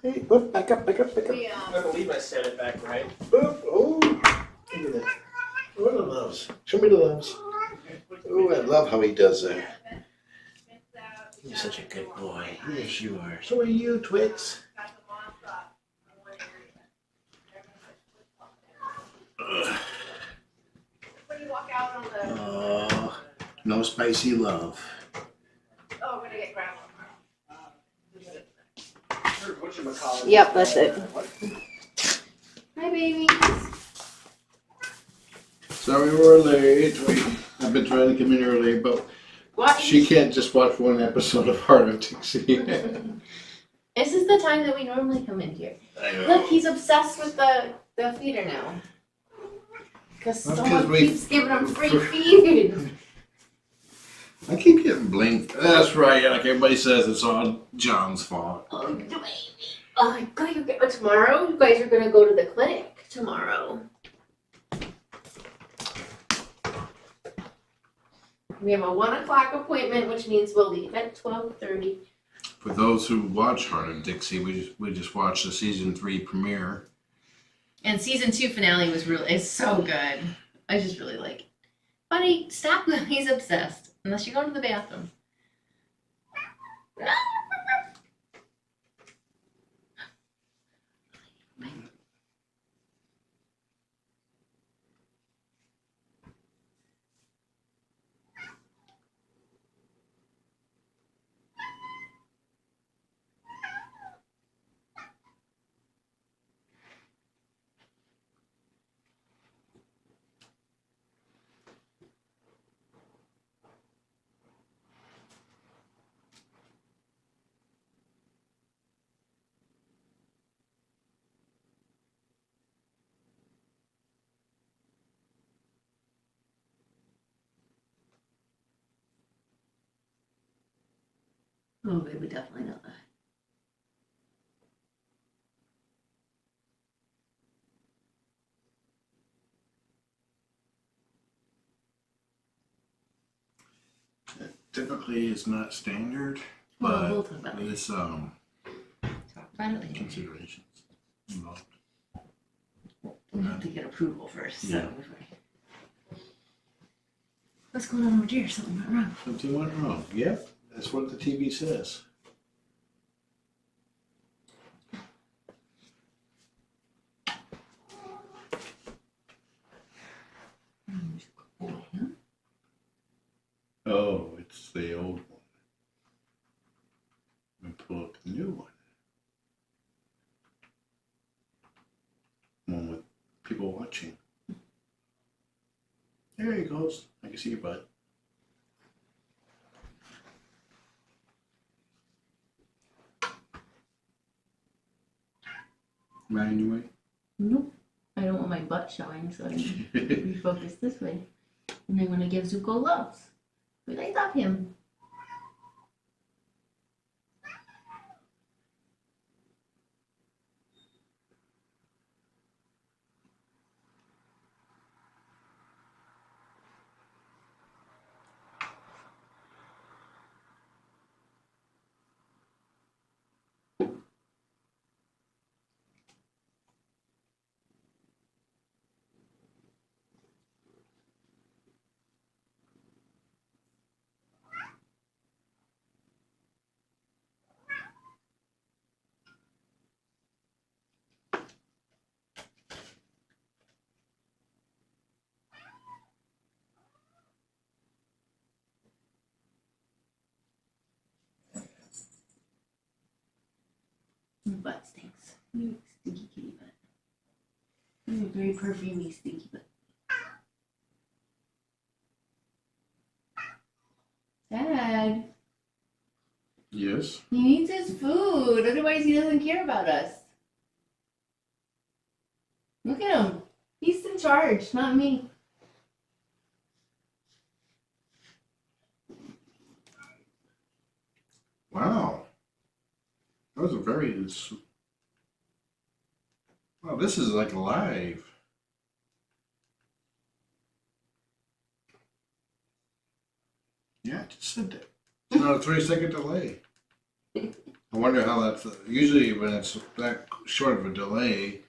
Hey, whoop, back up. I believe I said it back right. Whoop, oh, look at that. What are those? Show me the loves. Oh, I love how he does that. You're such a good boy. Yes, you are. So are you, Twix. Oh, no spicy love. Oh, we're gonna get grandma. Yep, that's it. Hi, babies. Sorry we're late. I've been trying to come in early, but What? she can't just watch one episode of Heart of Dixie. This is the time that we normally come in here. I know. Look, he's obsessed with the feeder now. Because That's someone 'cause we- keeps giving him free feed. I keep getting blamed. That's right. Like everybody says, it's all John's fault. Oh, the baby. Oh, tomorrow, you guys are going to go to the clinic tomorrow. We have a 1 o'clock appointment, which means we'll leave at 12:30. For those who watch Heart of Dixie, we just watched the season 3 premiere. And season 2 finale is so good. I just really like it. Buddy, stop. He's obsessed. Unless you go to the bathroom. Oh, baby, definitely know that. Typically, it's not standard, Well, but we'll talk about it. there's Talk about it later. considerations involved. We have to get approval first. Yeah. So what's going on over here? Something went wrong. Something went wrong. Yep, that's what the TV says. Oh, it's the old one. And pull up the new one. One with people watching. There he goes. I can see your butt. Right anyway? Nope. I don't want my butt showing, so I refocus this way. And I'm gonna give Zuko loves. But I love him. My butt stinks. You stinky kitty butt. You're a very perfumey stinky butt. Dad, Yes. he needs his food. Otherwise, he doesn't care about us. Look at him. He's in charge, not me. Wow. That was a very... Wow, this is like live. Yeah, I just said that. It's not a 3-second delay. I wonder how that's. Usually, when it's that short of a delay,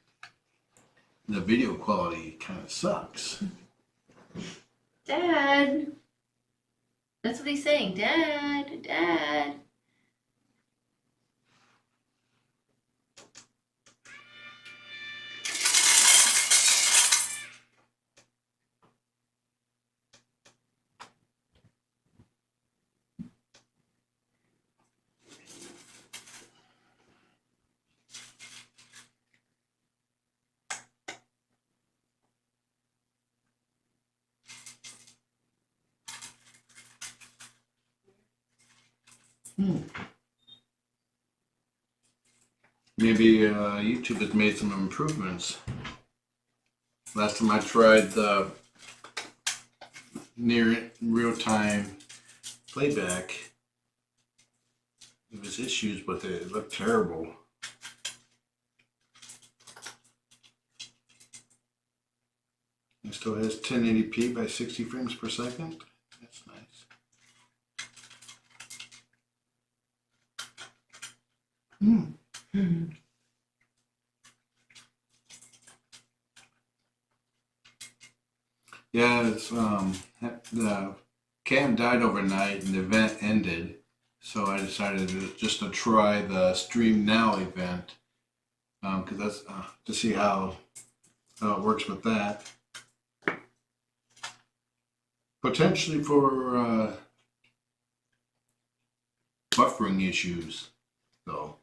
the video quality kind of sucks. Dad. That's what he's saying. Dad, Dad. Maybe YouTube has made some improvements. Last time I tried the near real-time playback, there was issues with it. It looked terrible. It still has 1080p by 60 frames per second. That's nice. Yeah, it's the cam died overnight and the event ended, so I decided just to try the Stream Now event because that's to see how it works with that. Potentially for buffering issues, though.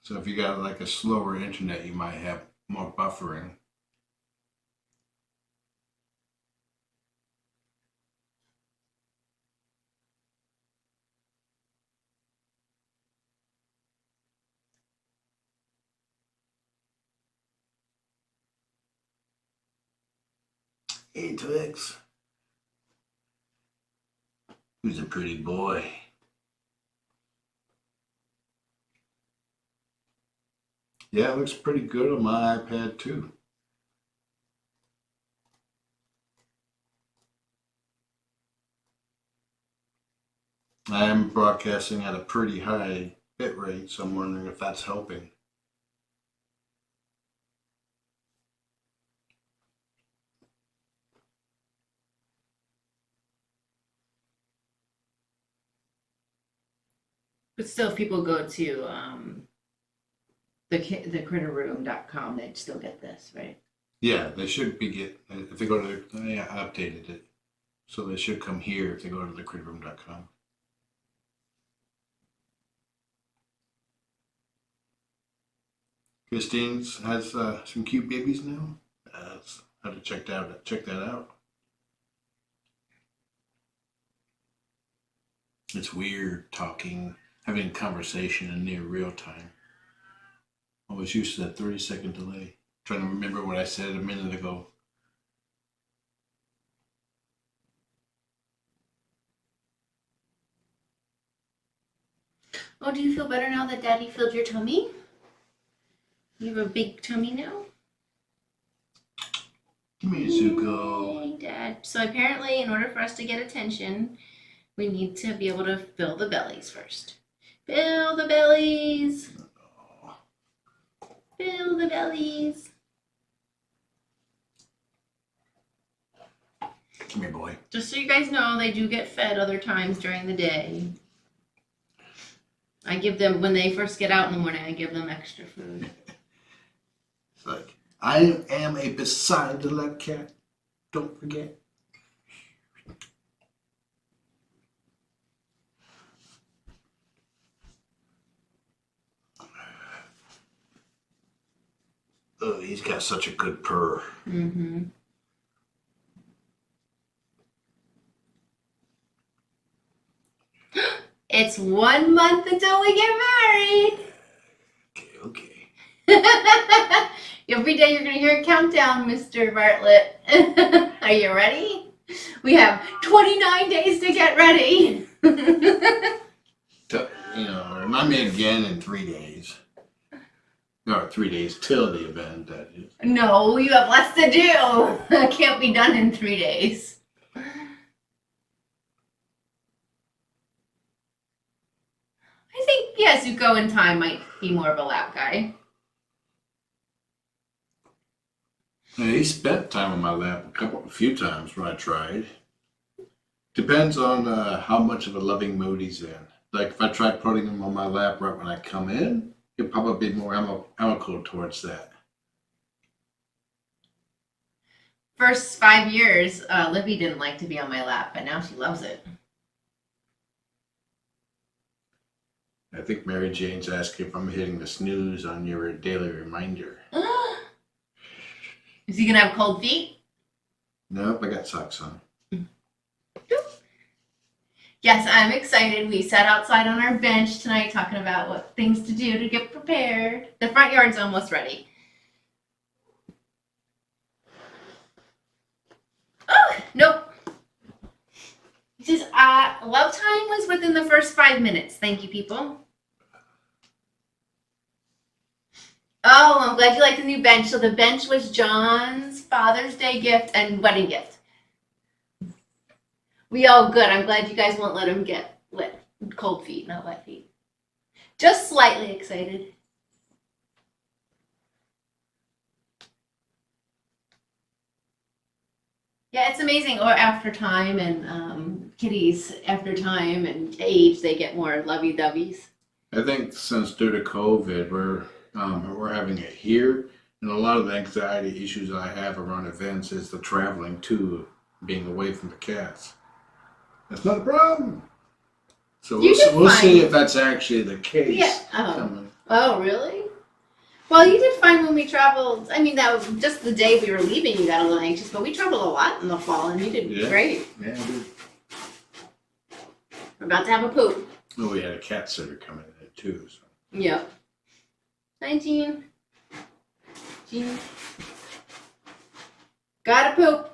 So if you got like a slower internet, you might have more buffering. Hey, Twix. Who's a pretty boy? Yeah, it looks pretty good on my iPad too. I am broadcasting at a pretty high bit rate, so I'm wondering if that's helping. But still, if people go to thecritterroom.com, they'd still get this, right? Yeah, they should be if they go to I updated it. So they should come here if they go to thecritterroom.com. Christine's has some cute babies now. How to check that out. It's weird having a conversation in near real time. I was used to that 30-second delay. Trying to remember what I said a minute ago. Oh, do you feel better now that Daddy filled your tummy? You have a big tummy now? Come here, Zuko. Hey, Dad. So apparently, in order for us to get attention, we need to be able to fill the bellies first. Fill the bellies. Fill the bellies. Come here, boy. Just so you guys know, they do get fed other times during the day. I give them, when they first get out in the morning, I give them extra food. It's like, I am a beside the leg cat. Don't forget. Oh, he's got such a good purr. Mm-hmm. It's 1 month until we get married. Okay. Every day you're going to hear a countdown, Mr. Bartlett. Are you ready? We have 29 days to get ready. Remind me again in 3 days. No, 3 days till the event, that is. No, you have less to do. It can't be done in 3 days. that Zuko in time might be more of a lap guy. Yeah, he spent time on my lap a few times when I tried. Depends on how much of a loving mood he's in. Like if I tried putting him on my lap right when I come in, he'll probably be more amicable towards that. First 5 years, Livy didn't like to be on my lap, but now she loves it. I think Mary Jane's asking if I'm hitting the snooze on your daily reminder. Is he gonna have cold feet? Nope, I got socks on. Yes, I'm excited. We sat outside on our bench tonight talking about what things to do to get prepared. The front yard's almost ready. Oh, nope. He says, love time was within the first 5 minutes. Thank you, people. Oh, I'm glad you like the new bench. So the bench was John's Father's Day gift and wedding gift. Good. I'm glad you guys won't let him get wet, cold feet, not wet feet. Just slightly excited. Yeah, it's amazing. Or after time and kitties, after time and age, they get more lovey-doveys. I think since due to COVID, we're having it here, and a lot of the anxiety issues I have around events is the traveling to being away from the cats. That's not a problem. So we'll see if that's actually the case. Yeah. Oh, really? Well, you did fine when we traveled. I mean, that was just the day we were leaving. You got a little anxious, but we traveled a lot in the fall, and you did great. Yeah, I did. We're about to have a poop. Oh, we had a cat sitter coming in too. So. Yep. 19. Jean. Gotta poop.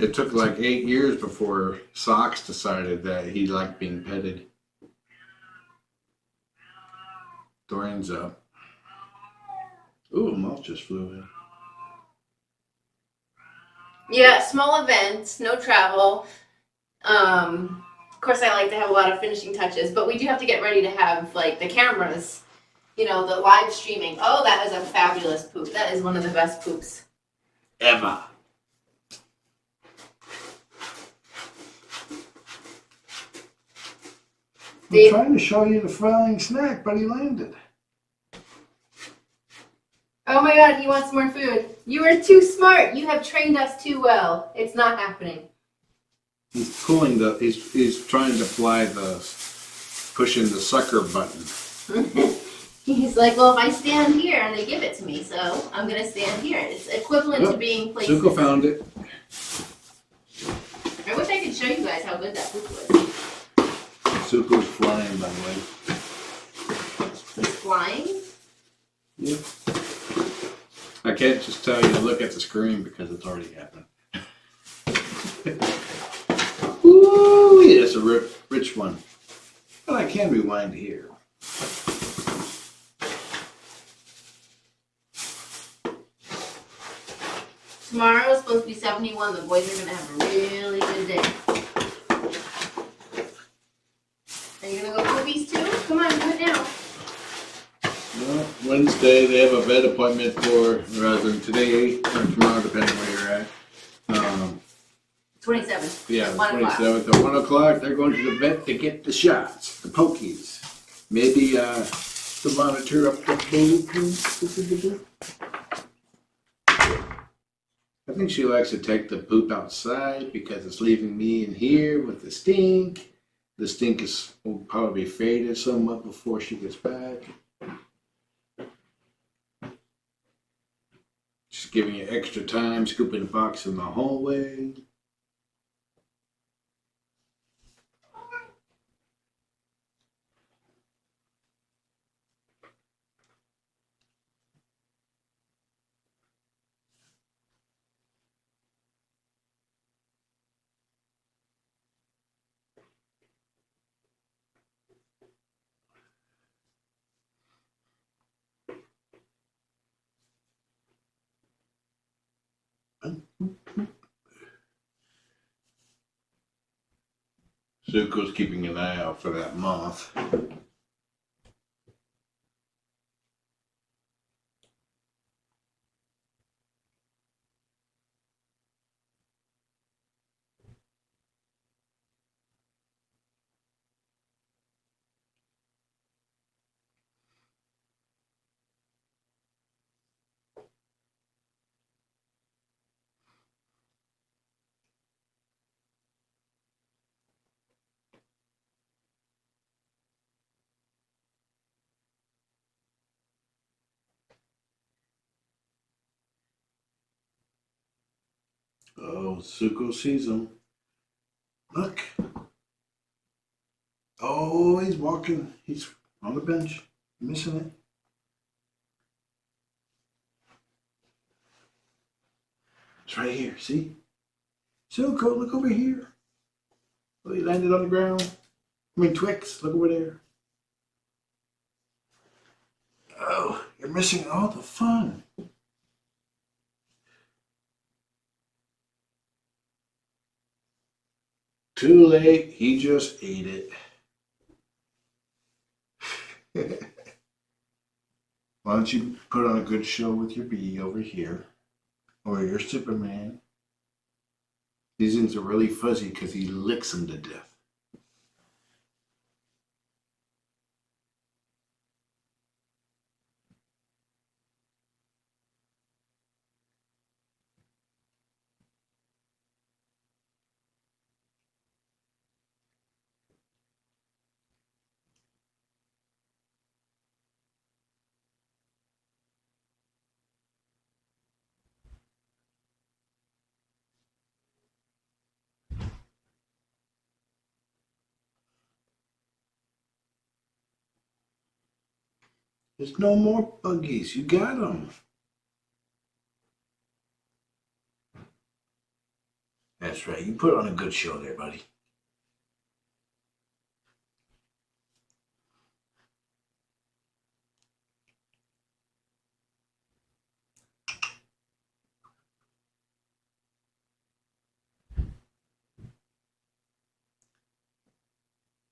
It took like 8 years before Socks decided that he liked being petted. Dorian's up. Ooh, a moth just flew in. Yeah, small events, no travel. Of course, I like to have a lot of finishing touches, but we do have to get ready to have like the cameras, the live streaming. Oh, that is a fabulous poop. That is one of the best poops ever. I'm trying to show you the flying snack, but he landed. Oh my God, he wants more food. You are too smart. You have trained us too well. It's not happening. He's pulling he's trying to pushing the sucker button. He's like, well, if I stand here and they give it to me, so I'm going to stand here. It's equivalent to being placed. Zuko found it. I wish I could show you guys how good that poop was. Zuko's flying, by the way. He's flying? Yep. I can't just tell you to look at the screen because it's already happened. Ooh, yeah, it's a rich one. But I can rewind here. Tomorrow is supposed to be 71. The boys are going to have a really good day. Are you going to go movies too? Come on, do it now. Well, Wednesday they have a vet appointment rather than today or tomorrow, depending where you're at. 27th. Yeah, at 1 o'clock. 27th at 1 o'clock. They're going to the vet to get the shots, the pokies. Maybe to monitor up the boob. I think she likes to take the poop outside because it's leaving me in here with the stink. The stink will probably be faded somewhat before she gets back. Just giving you extra time, scooping the box in the hallway. Zuko's keeping an eye out for that moth. Oh, Zuko sees him. Look. Oh, he's walking. He's on the bench. Missing it. It's right here. See? Zuko, look over here. Oh, he landed on the ground. I mean, Twix, look over there. Oh, you're missing all the fun. Too late. He just ate it. Why don't you put on a good show with your bee over here? Or your Superman? These things are really fuzzy because he licks them to death. There's no more buggies. You got them. That's right. You put on a good show there, buddy.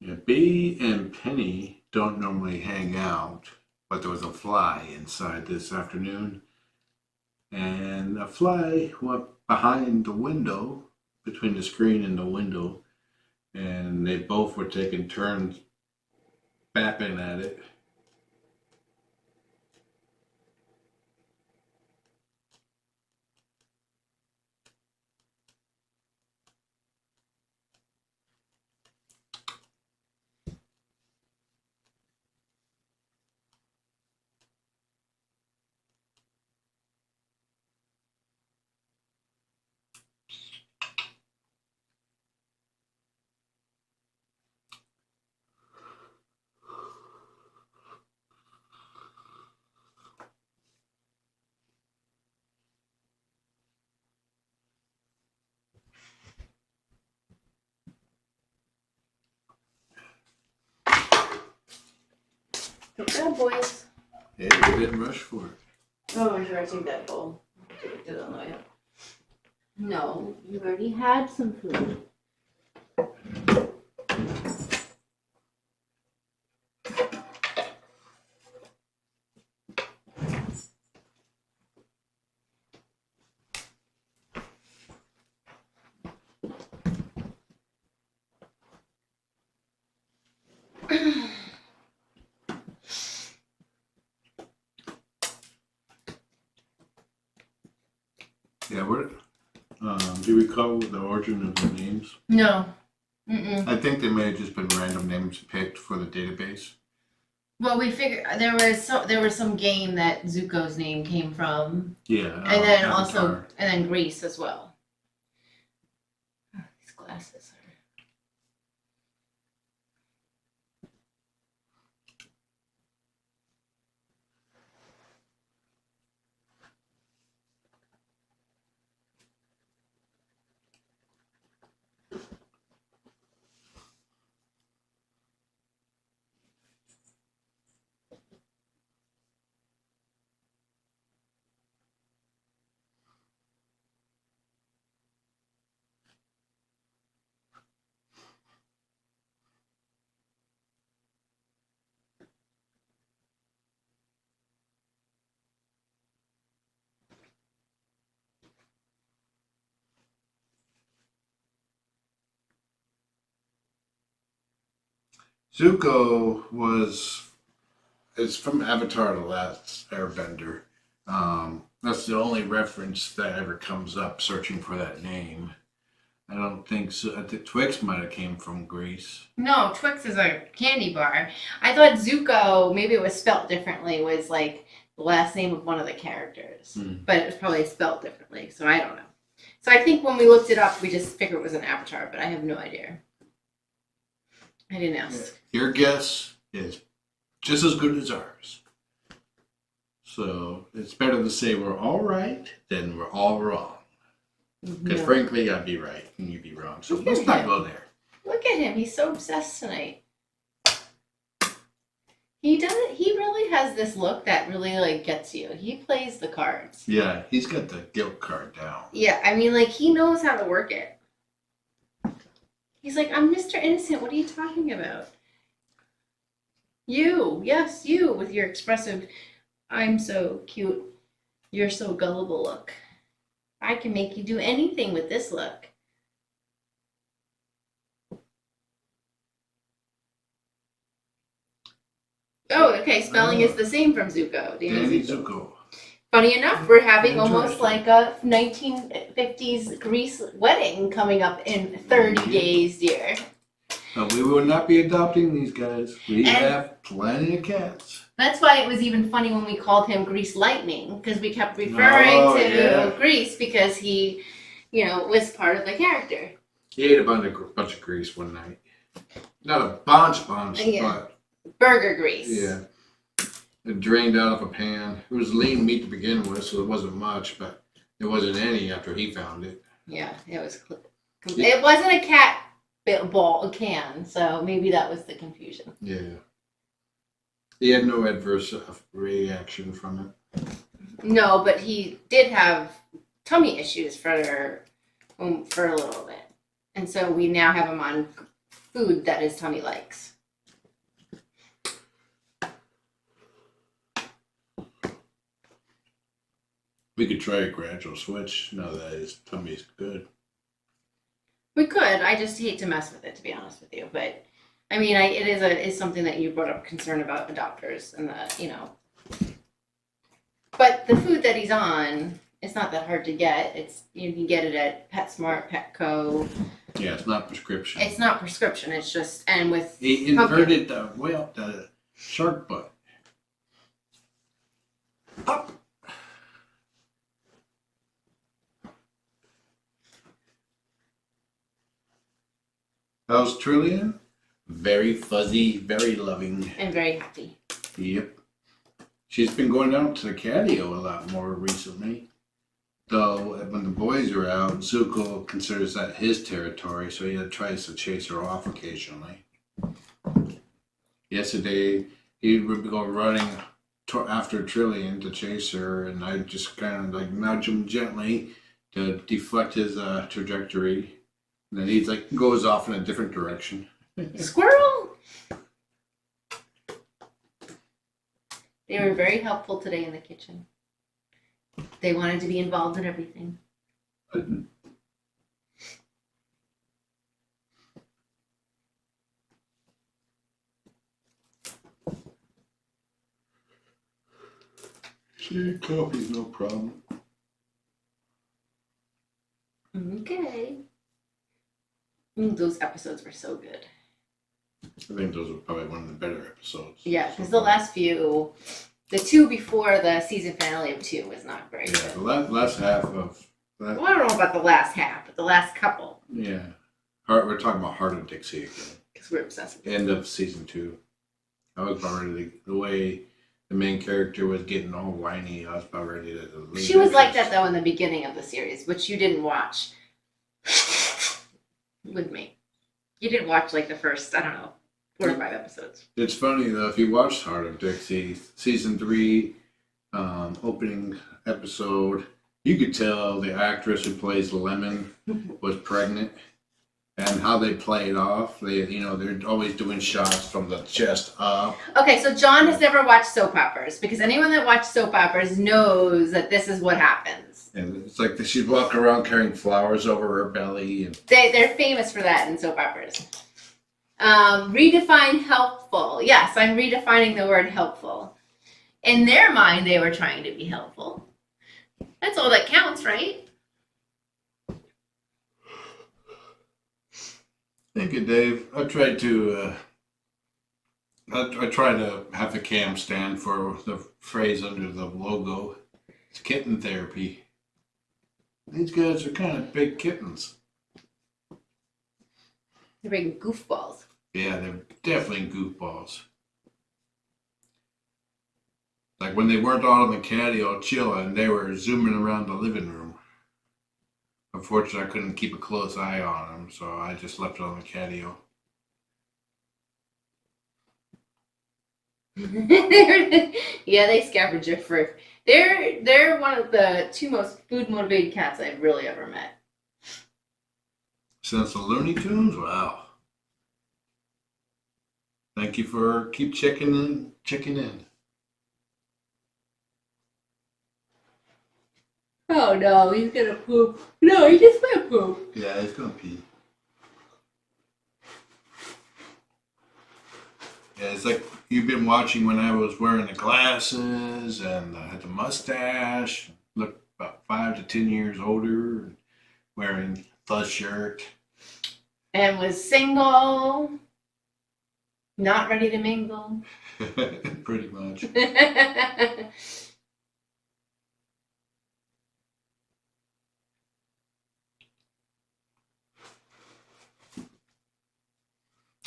Yeah, Bee and Penny don't normally hang out, but there was a fly inside this afternoon, and a fly went behind the window, between the screen and the window, and they both were taking turns bapping at it. Good job, boys. Hey, we didn't rush for it. Oh, I'm sure I take that bowl. Did it on the way up. No, you've already had some food. Yeah, do you recall the origin of the names? No. Mm-mm. I think they may have just been random names picked for the database. Well, we figured there was some game that Zuko's name came from. Yeah. And then Avatar. and then Greece as well. Oh, these glasses are. Zuko it's from Avatar: The Last Airbender. That's the only reference that ever comes up searching for that name. I don't think so. I think Twix might have came from Greece. No, Twix is a candy bar. I thought Zuko, maybe it was spelt differently, was like the last name of one of the characters. But it was probably spelt differently, so I don't know. So I think when we looked it up, we just figured it was an Avatar, but I have no idea. I didn't ask. Your guess is just as good as ours. So it's better to say we're all right than we're all wrong. Because frankly, I'd be right and you'd be wrong. So let's not go there. Look at him. He's so obsessed tonight. He really has this look that really like gets you. He plays the cards. Yeah, he's got the guilt card down. Yeah, I mean, like, he knows how to work it. He's like, I'm Mr. Innocent. What are you talking about? You. Yes, you with your expressive, I'm so cute, you're so gullible look. I can make you do anything with this look. Oh, okay. Spelling is the same from Zuko. Danny Zuko. Funny enough, we're having almost like a 1950s Greece wedding coming up in 30 days, dear. We will not be adopting these guys. We have plenty of cats. That's why it was even funny when we called him Grease Lightning, because we kept referring to Grease because he, was part of the character. He ate a bunch of grease one night. Not a bunch, but burger grease. Yeah. It drained out of a pan. It was lean meat to begin with, so it wasn't much, but there wasn't any after he found it. Yeah, it was. It wasn't a cat can, so maybe that was the confusion. Yeah. He had no adverse reaction from it. No, but he did have tummy issues for a little bit. And so we now have him on food that his tummy likes. We could try a gradual switch now that his tummy's good. We could. I just hate to mess with it, to be honest with you. But I mean, it is something that you brought up concern about adopters and But the food that he's on, it's not that hard to get. You can get it at PetSmart, Petco. Yeah, it's not prescription. It's not prescription. It's just with he inverted the shark butt. Up. How's Trillian? Very fuzzy, very loving. And very happy. Yep. She's been going out to the catio a lot more recently. Though, when the boys are out, Zuko considers that his territory, so he tries to chase her off occasionally. Yesterday, he would go running after Trillian to chase her, and I just kind of like nudge him gently to deflect his trajectory. And then he goes off in a different direction. Squirrel! They were very helpful today in the kitchen. They wanted to be involved in everything. See, coffee's no problem. Okay. Those episodes were so good. I think those were probably one of the better episodes. Yeah, because the last few, the two before the season finale of 2 was not very good. The last half of that. Well, I don't know about the last half, but the last couple. Yeah. We're talking about Heart of Dixie again. Because we're obsessed with it. End of season 2. I was about ready to, the way the main character was getting all whiny, I was about ready to leave. She was like that, though, in the beginning of the series, which you didn't watch with me. You didn't watch, like, the first, 4 or 5 episodes. It's funny, though, if you watched Heart of Dixie, season 3, opening episode, you could tell the actress who plays Lemon was pregnant. And how they play it off, they're always doing shots from the chest up. Okay, so John has never watched soap operas, because anyone that watched soap operas knows that this is what happens. And it's like she's walking around carrying flowers over her belly. And They're famous for that in soap operas. Redefine helpful. Yes, I'm redefining the word helpful. In their mind, they were trying to be helpful. That's all that counts, right? Thank you, Dave. I tried to. I try to have the cam stand for the phrase under the logo. It's kitten therapy. These guys are kind of big kittens. They're big goofballs. Yeah, they're definitely goofballs. Like when they weren't all on the caddy all chilling, they were zooming around the living room. Unfortunately, I couldn't keep a close eye on them, so I just left it on the catio. Yeah, they scavenge your fruit. They're one of the two most food motivated cats I've really ever met. Since the Looney Tunes, wow. Thank you for keep checking in. Oh no, he's gonna poop. No, he just went poop. Yeah, he's gonna pee. Yeah, it's like you've been watching when I was wearing the glasses and I had the mustache. Looked about 5 to 10 years older, wearing the shirt. And was single, not ready to mingle. Pretty much.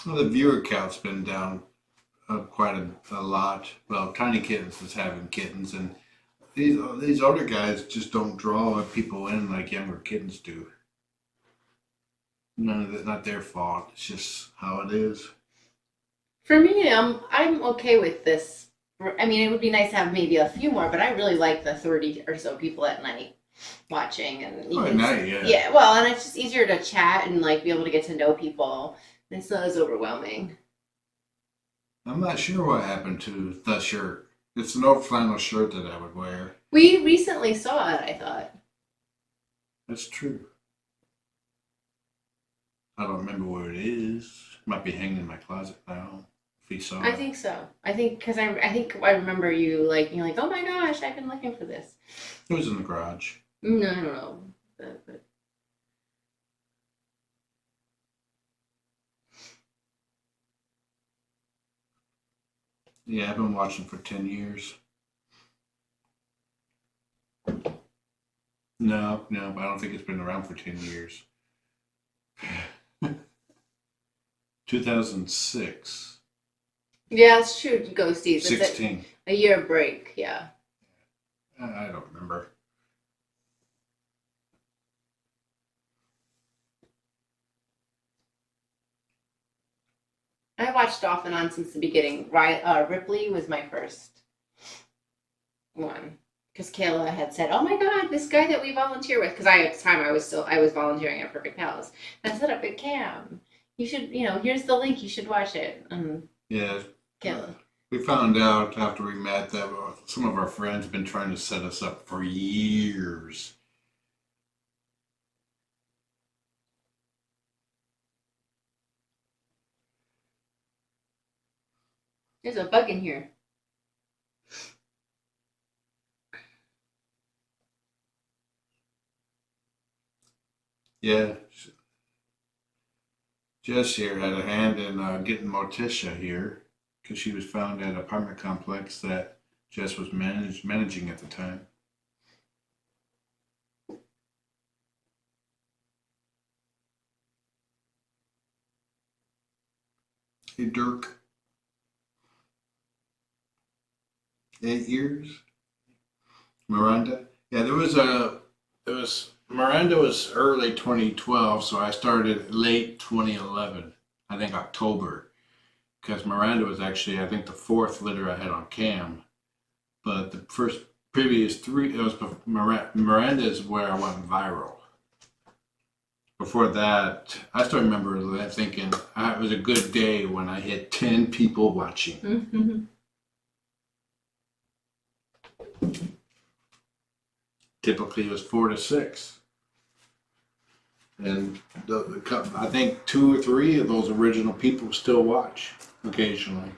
Well, the viewer count's been down quite a lot. Well, Tiny Kittens was having kittens, and these older guys just don't draw people in like younger kittens do. None of it's not their fault. It's just how it is. For me, I'm okay with this. I mean, it would be nice to have maybe a few more, but I really like the 30 or so people at night watching, and you Oh, at can- night, yeah. yeah. Well, and it's just easier to chat and like be able to get to know people. It's not as overwhelming. I'm not sure what happened to the shirt. It's an old flannel shirt that I would wear. We recently saw it, I thought. That's true. I don't remember where it is. Might be hanging in my closet now. If you saw I it. think so. I think because I think I remember you like you're like, oh my gosh, I've been looking for this. It was in the garage. No, I don't know. But Yeah, I've been watching for 10 years. No, I don't think it's been around for 10 years. 2006. yeah, it's true. Ghosties. It's 16. a year break. Yeah. I don't remember. I watched off and on since the beginning. Ripley was my first one because Kayla had said, "Oh my God, this guy that we volunteer with." Because at the time I was volunteering at Purrfect Pals. I set up a cam. You should, here's the link. You should watch it. Yeah. Kayla. We found out after we met that some of our friends have been trying to set us up for years. There's a bug in here. Yeah. Jess here had a hand in getting Morticia here because she was found at an apartment complex that Jess was managing at the time. Hey, Dirk. 8 years. Miranda. Yeah, Miranda was early 2012, so I started late 2011. I think October, because Miranda was actually I think the 4th litter I had on cam, but the previous 3 it was Miranda is where I went viral. Before that, I still remember thinking it was a good day when I hit 10 people watching. Mm-hmm. Typically, it was 4 to 6. And I think 2 or 3 of those original people still watch occasionally.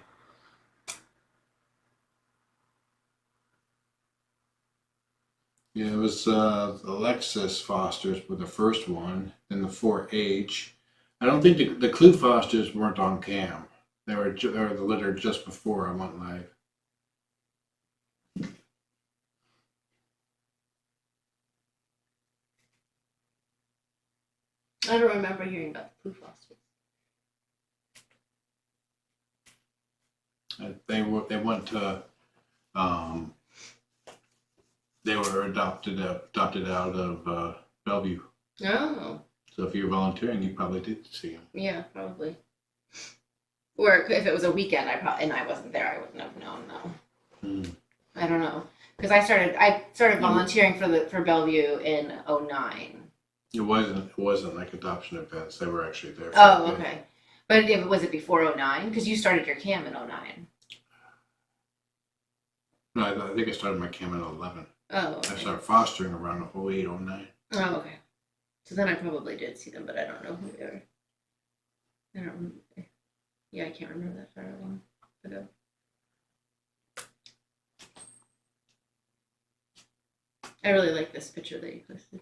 Yeah, it was Alexis Foster's with the first one, then the 4-H. I don't think the Clue Fosters weren't on cam. They were the litter just before I went live. I don't remember hearing about the Pooh Fosters. They went to they were adopted out of Bellevue. Oh. So if you're volunteering, you probably did see them. Yeah, probably. Or if it was a weekend, I wasn't there, I wouldn't have known. No. I don't know, because I started volunteering for Bellevue in 2009. It wasn't like adoption events. They were actually there. Oh, okay. But was it before 2009? Because you started your cam in 2009. No, I think I started my cam in 2011. Oh, okay. I started fostering around 2008, 2009. Oh, okay. So then I probably did see them, but I don't know who they are. I don't remember. Yeah, I can't remember that far long ago. I really like this picture that you posted.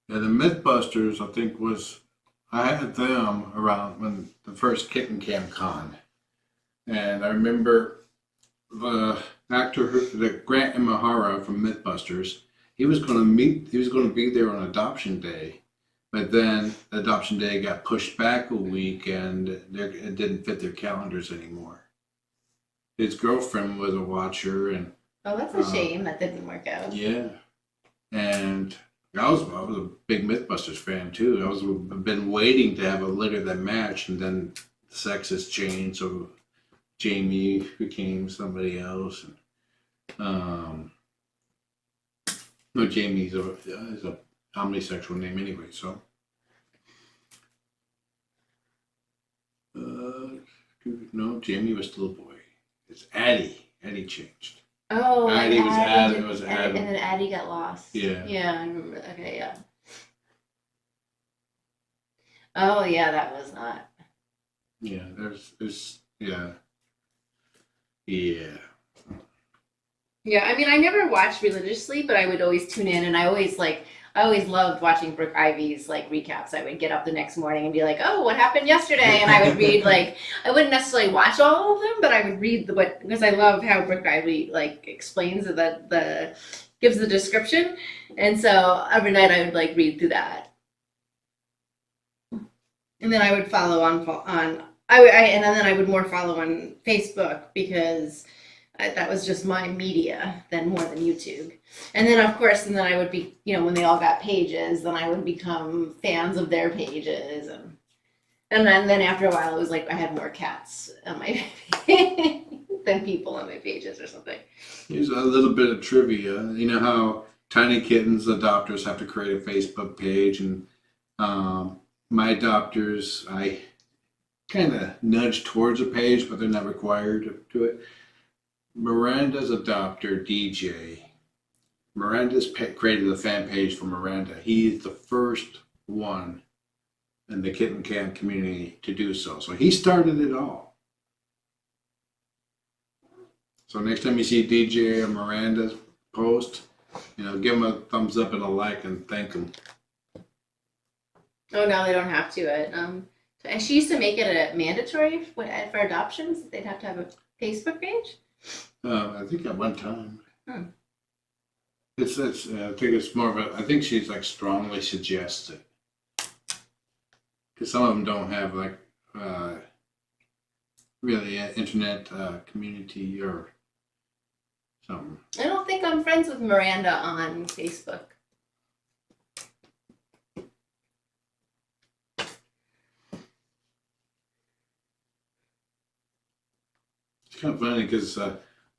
Yeah, the Mythbusters, I think I had them around when the first Kitten Cam Con. And I remember the actor, the Grant Imahara from Mythbusters, he was going to be there on Adoption Day. But then Adoption Day got pushed back a week and it didn't fit their calendars anymore. His girlfriend was a watcher and... Oh, that's a shame that didn't work out. Yeah. And... I was a big Mythbusters fan too. I've been waiting to have a litter that matched, and then the sexes changed, so Jamie became somebody else. And, no, Jamie is a omnisexual name anyway. So, no, Jamie was still a boy. It's Addie. Addie changed. Oh, Addie was Adam. It was Adam. And then Addie got lost. Yeah. Yeah, I remember. Okay, yeah. Oh, yeah, that was not. Yeah, yeah. Yeah. Yeah, I mean, I never watched religiously, but I would always tune in, and I always loved watching Brooke Ivy's recaps. I would get up the next morning and be like, "Oh, what happened yesterday?" And I would read I wouldn't necessarily watch all of them, but I would read because I love how Brooke Ivy explains gives the description, and so every night I would read through that, and then I would follow and then I would more follow on Facebook because that was just my media more than YouTube. And then, of course, I would be, when they all got pages, then I would become fans of their pages. And then after a while, it was I had more cats on my than people on my pages or something. Here's a little bit of trivia. You know how Tiny Kittens adopters have to create a Facebook page, and my adopters, I kind of nudge towards a page, but they're not required to do it. Miranda's adopter, DJ. Miranda's created a fan page for Miranda. He's the first one in the Kitten Cam community to do so. So he started it all. So next time you see DJ or Miranda's post, give them a thumbs up and a like and thank them. Oh, no, they don't have to. And she used to make it a mandatory for adoptions. They'd have to have a Facebook page. I think at one time. I think it's more of I think she's strongly suggested. Because some of them don't have really an internet community or something. I don't think I'm friends with Miranda on Facebook. It's kind of funny because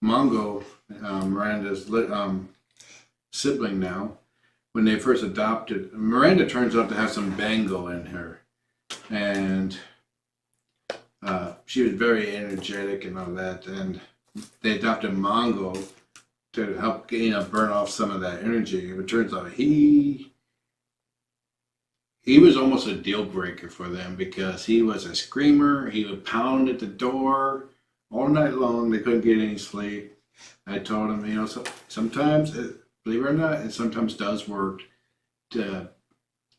Mongo, Miranda's sibling now, when they first adopted, Miranda turns out to have some Bengal in her. And she was very energetic and all that. And they adopted Mongo to help, burn off some of that energy. It turns out he was almost a deal breaker for them because he was a screamer. He would pound at the door all night long. They couldn't get any sleep. I told him, so sometimes, believe it or not, it sometimes does work to,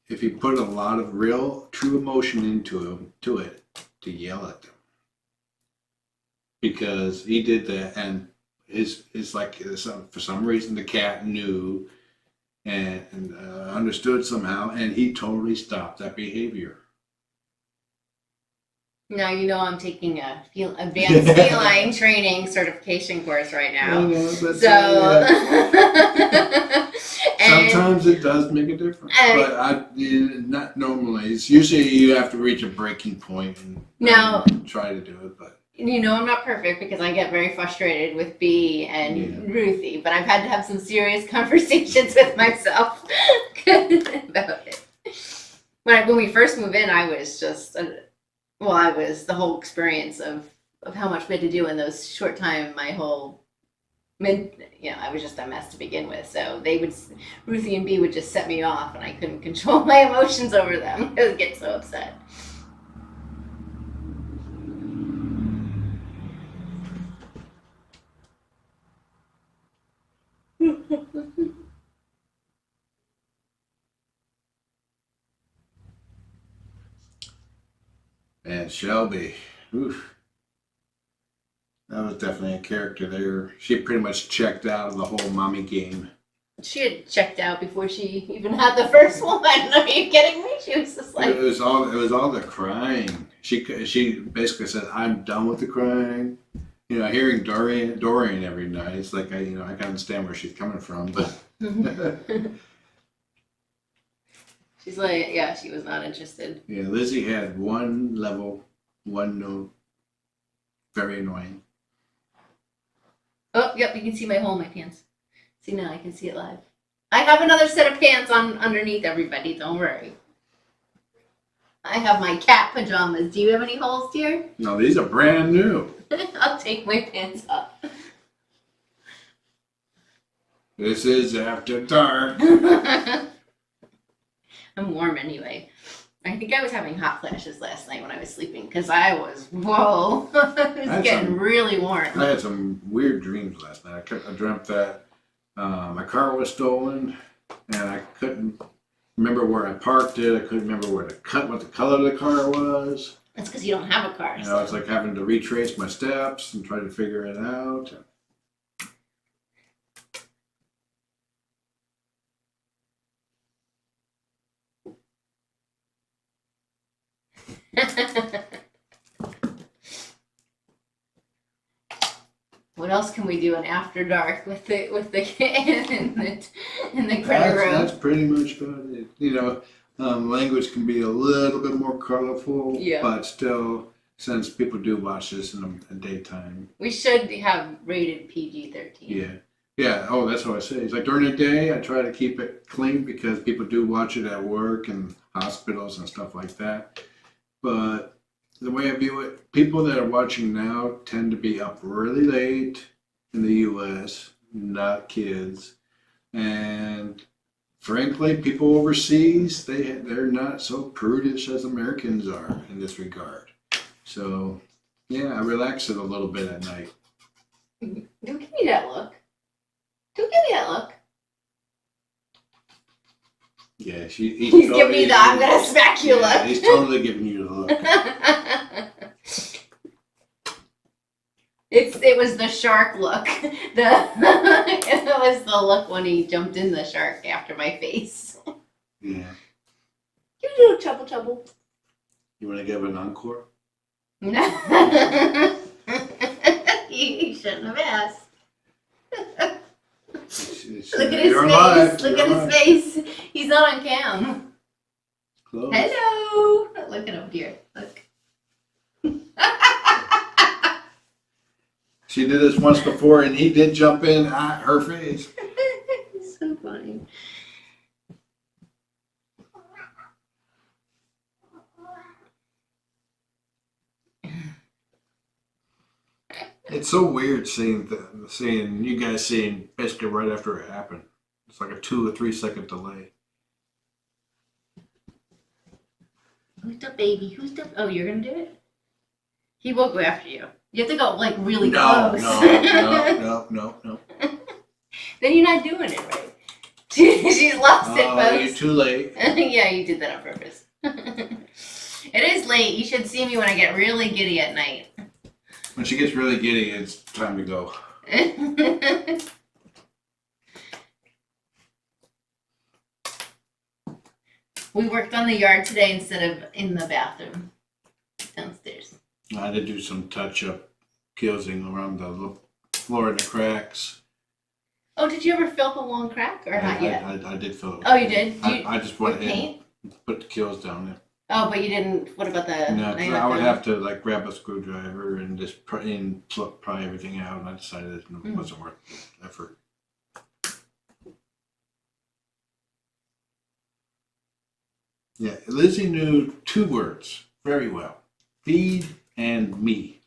if you put a lot of real, true emotion into it, to yell at them. Because he did that, and it's like for some reason the cat knew and understood somehow, and he totally stopped that behavior. Now I'm taking a advanced feline training certification course right now. Sometimes it does make a difference, but not normally. It's usually you have to reach a breaking point and try to do it, but. I'm not perfect because I get very frustrated with B and Ruthie, but I've had to have some serious conversations with myself about it. When we first moved in, I was just, I was the whole experience of how much we had to do in those short time, I was just a mess to begin with. So Ruthie and B would just set me off and I couldn't control my emotions over them. I would get so upset. And Shelby, oof. That was definitely a character there. She pretty much checked out of the whole mommy game. She had checked out before she even had the first one. Are you kidding me? She was just like... It was all the crying. She basically said, "I'm done with the crying." Hearing Dorian every night, it's like I can understand where she's coming from, but she's like, she was not interested. Yeah, Lizzie had one level, one note, very annoying. Oh, yep, you can see my hole in my pants. See, now I can see it live. I have another set of pants on underneath, everybody. Don't worry. I have my cat pajamas. Do you have any holes, dear? No, these are brand new. I'll take my pants off. This is after dark. I'm warm anyway. I think I was having hot flashes last night when I was sleeping because I was, whoa, it was getting really warm. I had some weird dreams last night. I dreamt that my car was stolen and I couldn't remember where I parked it. I couldn't remember what the color of the car was. That's because you don't have a car. It's like having to retrace my steps and try to figure it out. What else can we do in After Dark with the in the critter room? That's pretty much about it. Language can be a little bit more colorful, but still, since people do watch this in the daytime. We should have rated PG-13. Yeah. Oh, that's what I say. It's like during the day, I try to keep it clean because people do watch it at work and hospitals and stuff like that. But the way I view it, people that are watching now tend to be up really late in the U.S., not kids. And frankly, people overseas, they're not so prudish as Americans are in this regard. So, I relax it a little bit at night. Don't give me that look. Don't give me that look. Yeah, he's giving me the "I'm gonna smack you" look. He's totally giving you the look. It was the shark look. It was the look when he jumped in the shark after my face. Yeah. You little trouble. You want to give an encore? No. You shouldn't have asked. Look at his face. Look at his face. He's not on cam. Close. Hello. Look at him, dear. Look. She did this once before, and he did jump in at her face. So funny. It's so weird seeing you guys seeing basically right after it happened. It's like a 2 or 3 second delay. Who's the baby? Who's the? Oh, you're gonna do it. He will go after you. You have to go like really close. No. Then you're not doing it right. She's lost it, Oh, folks. you're too late. Yeah, you did that on purpose. It is late. You should see me when I get really giddy at night. When she gets really giddy, it's time to go. We worked on the yard today instead of in the bathroom downstairs. I had to do some touch-up killing around the floor and the cracks. Oh, did you ever fill the long crack or not yet? I did fill it. Oh, you did? I just went with in paint? and put the kills down there. Oh, but you didn't. What about the? No, I would have to like grab a screwdriver and just pry everything out. And I decided it wasn't worth the effort. Yeah, Lizzie knew 2 words very well: feed and me.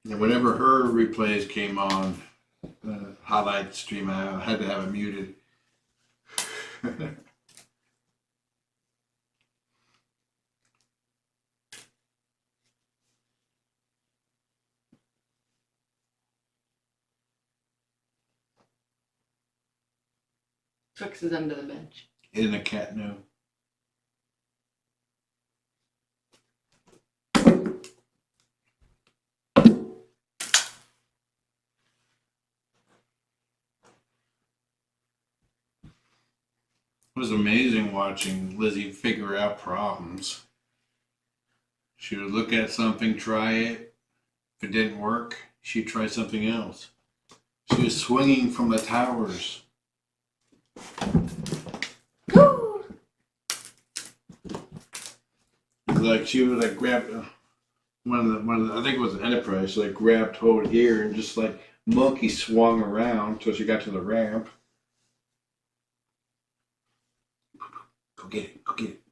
And whenever her replays came on, the highlight stream, I had to have it muted. Twix is under the bench. And the cat knew. It was amazing watching Lizzie figure out problems. She would look at something, try it. If it didn't work, she'd try something else. She was swinging from the towers. Woo! Like she would like grab one of the I think it was an Enterprise. She like grabbed hold here and just like monkey swung around till she got to the ramp. Go get it. Go get it.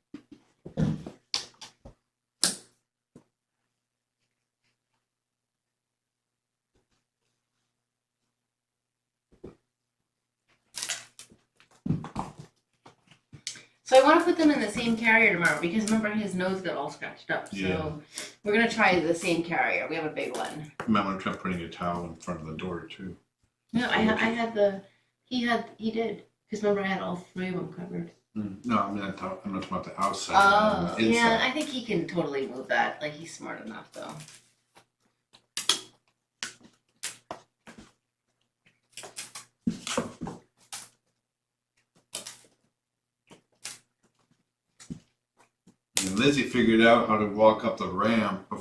So I want to put them in the same carrier tomorrow because remember his nose got all scratched up. So Yeah. we're gonna try the same carrier. We have a big one. You might want to try putting a towel in front of the door too. No, I had the. He did because remember I had all 3 of them covered. No, I'm not talking about the outside. Oh, the inside. yeah, I think he can totally move that. Like, he's smart enough, though. And Lizzie figured out how to walk up the ramp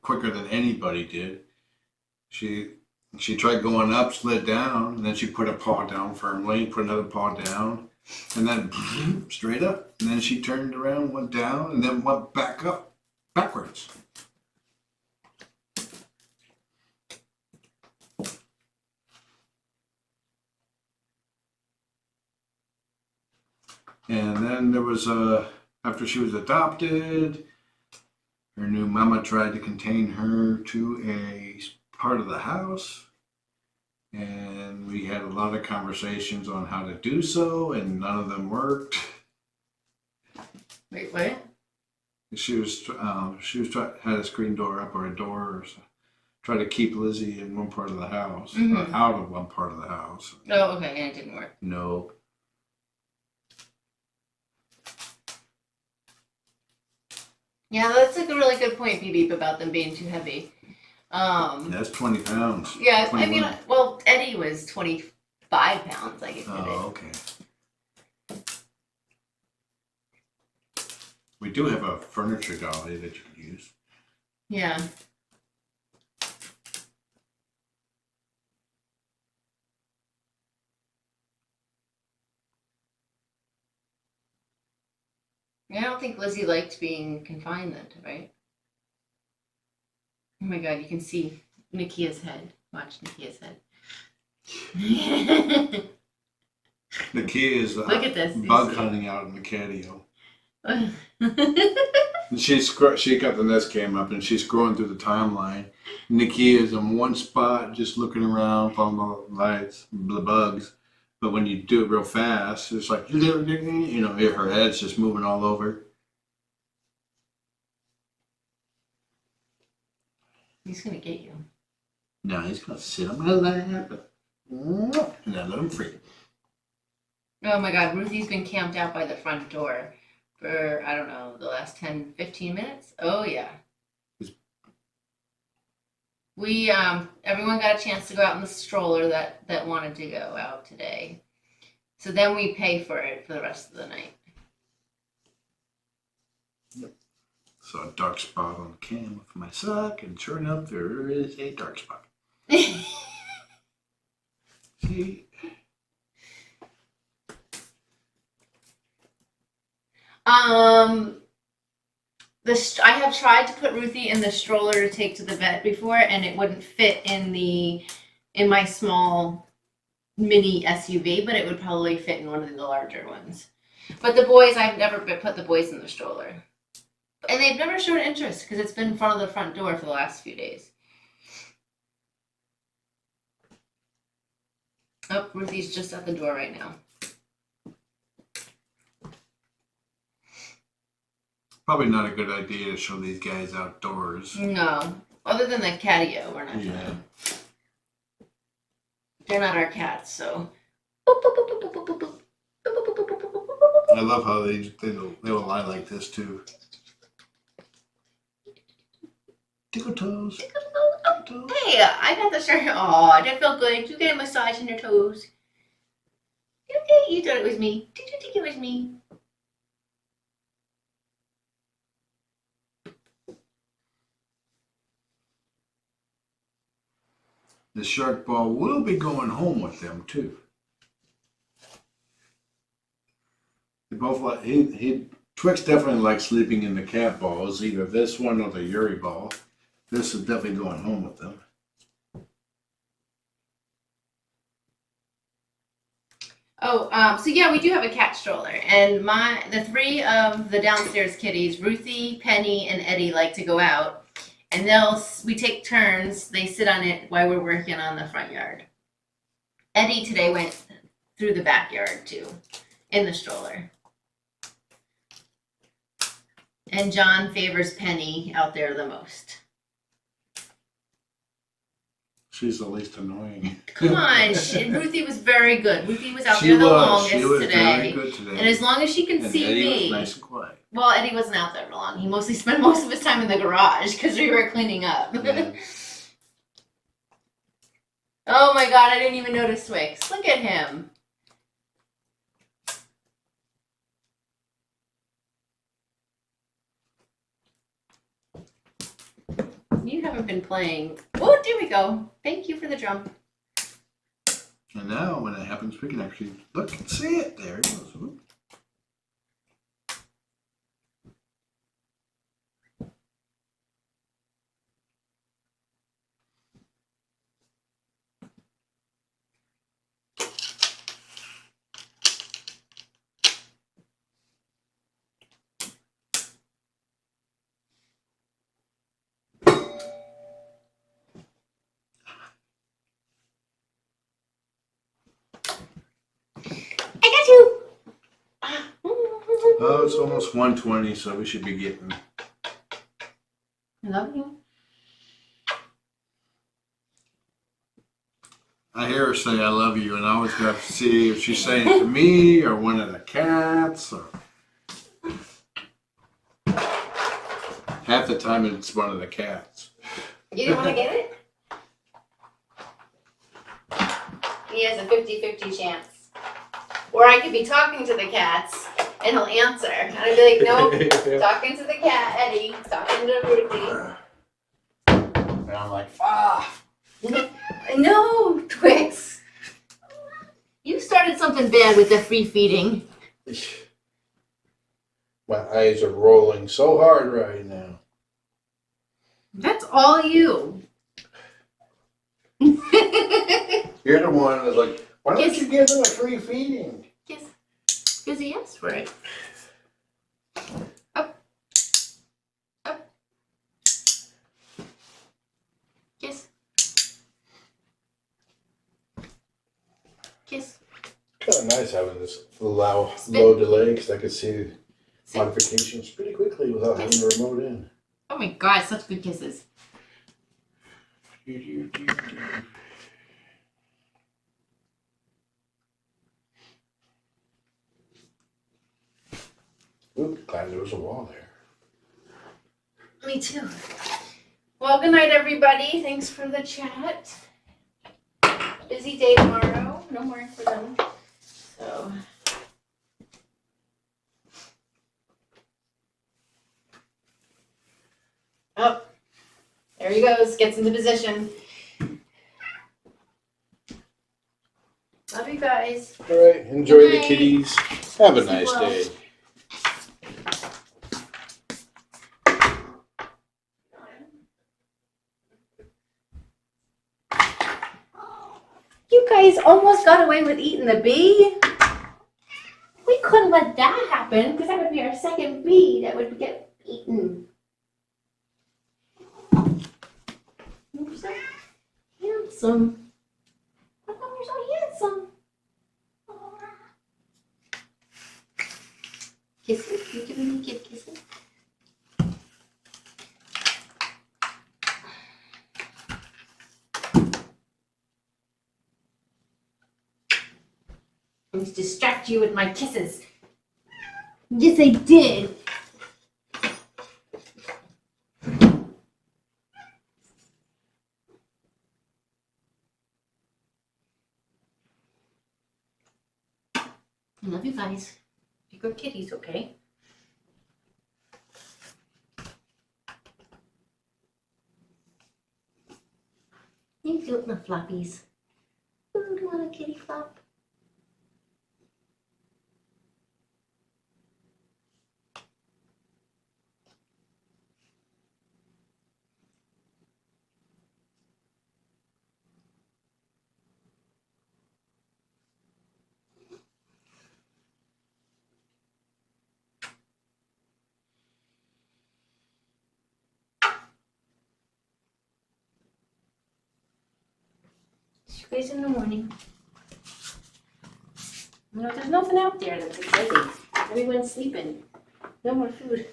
quicker than anybody did. She tried going up, slid down, and then she put a paw down firmly, put another paw down, and then straight up. And then she turned around, went down, and then went back up, backwards. And then there was after she was adopted, her new mama tried to contain her to a part of the house. And we had a lot of conversations on how to do so, and none of them worked. Wait, what? She was had a screen door up or a door, or try to keep Lizzie in one part of the house, or out of one part of the house. Oh, okay, and it didn't work. No. Yeah, that's like a really good point, Beep, about them being too heavy. That's 20 pounds. Yeah, 21. I mean, well, Eddie was 25 pounds, I guess. Oh, okay. We do have a furniture dolly that you can use. Yeah. I don't think Lizzie liked being confined then, right? Oh my god, you can see Nikia's head. Watch Nikia's head. The key is Look at this. bug hunting out in the catio. And she got the Nest Cam up and she's scrolling through the timeline. And the key is in one spot, just looking around, following the lights, the bugs. But when you do it real fast, it's like, you know, her head's just moving all over. He's gonna get you. No, he's gonna sit on my lap and then let him free. Oh my God, Ruthie's been camped out by the front door for, I don't know, the last 10, 15 minutes. Oh yeah. We, everyone got a chance to go out in the stroller that wanted to go out today. So then we pay for it for the rest of the night. Saw a dark spot on the cam with my sock, and sure enough, there is a dark spot. See? I have tried to put Ruthie in the stroller to take to the vet before, and it wouldn't fit in my small mini SUV, but it would probably fit in one of the larger ones. But the boys, I've never put the boys in the stroller. And they've never shown interest because it's been in front of the front door for the last few days. Oh, Ruthie's just at the door right now. Probably not a good idea to show these guys outdoors. No, other than the catio, we're not. Yeah. They're not our cats, so. I love how they will lie like this too. Tickle toes. Tickle toes. Hey, I got the shirt. Oh, that felt good. You get a massage in your toes. Okay, you thought it was me. Did you think it was me? The shark ball will be going home with them too. They both like Twix definitely likes sleeping in the cat balls, either this one or the Yuri ball. This is definitely going home with them. Oh, so yeah, we do have a cat stroller, and the three of the downstairs kitties, Ruthie, Penny, and Eddie, like to go out, and we take turns. They sit on it while we're working on the front yard. Eddie today went through the backyard too, in the stroller. And John favors Penny out there the most. She's the least annoying. Come on, Ruthie was very good. Ruthie was out there the longest today. She was today. very good today. And as long as she can see Eddie me. was nice and quiet. Well, Eddie wasn't out there for long. He mostly spent most of his time in the garage because we were cleaning up. Yeah. Oh my God, I didn't even notice Twix. Look at him. You haven't been playing. Oh, there we go. Thank you for the jump. And now when it happens, we can actually look and see it. There it goes. Whoop. Oh, it's almost 1:20, so we should be getting. I love you. I hear her say "I love you," and I always got to see if she's saying it to me or one of the cats. Or half the time it's one of the cats. You didn't want to get it? He has a 50-50 chance. Or I could be talking to the cats and he'll answer. And I'd be like, nope, talking to the cat, Eddie, talking to Ruthie. And I'm like, ah. No, Twix. You started something bad with the free feeding. My eyes are rolling so hard right now. That's all you. You're the one that's like, why don't you give them a free feeding? Because he asked for it. Up. Up. Kiss. Kiss. Kind of nice having this low Spin. delay because I could see Sit. modifications pretty quickly without having the remote in. Oh my god, such good kisses. Oop, glad there was a wall there. Me too. Well, good night, everybody. Thanks for the chat. Busy day tomorrow. No more for them. So. Oh, there he goes. Gets into position. Love you guys. All right, enjoy Good the night. kitties. Have a Sleep nice well. day. You guys almost got away with eating the bee. We couldn't let that happen because that would be our second bee that would get eaten. You're so handsome. How come you're so handsome? Kisses? You giving me kid kisses? I was distract you with my kisses. Yes, I did. I love you guys. You're good kitties, okay? You cute little floppies. Ooh, little kitty flop. See you guys in the morning. You know, there's nothing out there that's exciting. Everyone's sleeping. No more food.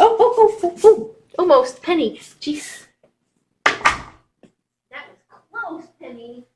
Oh, almost. Penny. Jeez. That was close, Penny.